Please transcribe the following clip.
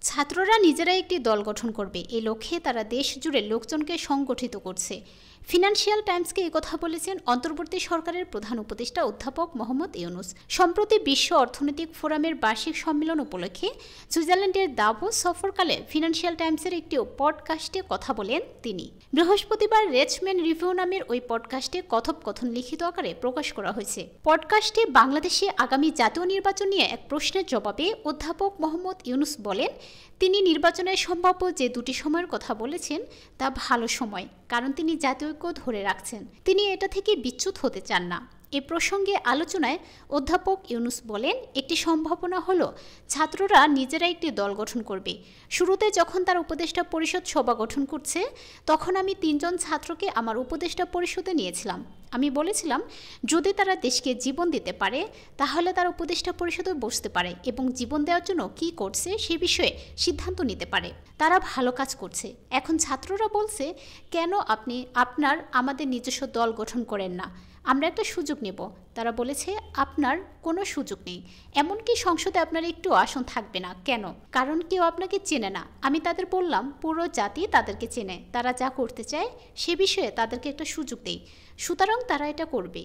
ছাত্ররা নিজেরাই একটি দল গঠন করবে এই লক্ষ্যে তারা দেশ জুড়ে লোকজনকে সংগঠিত করছে। ফিনান্সিয়াল টাইমসকে কথা বলেছেন অন্তর্বর্তী সরকারের প্রধান উপদেষ্টা অধ্যাপক মোহাম্মদ ইউনুস। সম্প্রতি বিশ্ব অর্থনৈতিক ফোরামের বার্ষিক সম্মেলন উপলক্ষে সুইজারল্যান্ডের দাভোস সফরকালে ফিনান্সিয়াল টাইমসের একটি পডকাস্টে কথা বলেন তিনি। বৃহস্পতিবার রেচমেন রিভিউ নামের ওই পডকাস্টে কথোপকথন লিখিত আকারে প্রকাশ করা হয়েছে। পডকাস্টে বাংলাদেশে আগামী জাতীয় নির্বাচন নিয়ে এক প্রশ্নের জবাবে অধ্যাপক মোহাম্মদ ইউনুস বলেন, তিনি নির্বাচনের সম্ভাব্য যে দুটি সময়ের কথা বলেছেন তা ভালো সময়, কারণ তিনি জাতীয় ঐক্য ধরে রাখছেন। তিনি এটা থেকে বিচ্যুত হতে চান না। এ প্রসঙ্গে আলোচনায় অধ্যাপক ইউনুস বলেন, একটি সম্ভাবনা হলো ছাত্ররা নিজেরা একটি দল গঠন করবে। শুরুতে যখন তার উপদেষ্টা পরিষদ সভা গঠন করছে, তখন আমি 3 জন ছাত্রকে আমার উপদেষ্টা পরিষদে নিয়েছিলাম। আমি বলেছিলাম, যদি তারা দেশকে জীবন দিতে পারে তাহলে তার উপদেষ্টা পরিষদে বসতে পারে এবং জীবন দেওয়ার জন্য কী করছে সে বিষয়ে সিদ্ধান্ত নিতে পারে। তারা ভালো কাজ করছে। এখন ছাত্ররা বলছে, কেন আপনি আমাদের নিজস্ব দল গঠন করেন না, আমরা একটা সুযোগ নেব। তারা বলেছে, আপনার কোনো সুযোগ নেই, এমনকি সংসদে আপনার একটু আসন থাকবে না। কেন? কারণ কেউ আপনাকে চেনে না। আমি তাদের বললাম, পুরো জাতি তাদেরকে চেনে, তারা যা করতে চায় সে বিষয়ে তাদেরকে একটা সুযোগ দেই, সুতরাং তারা এটা করবে।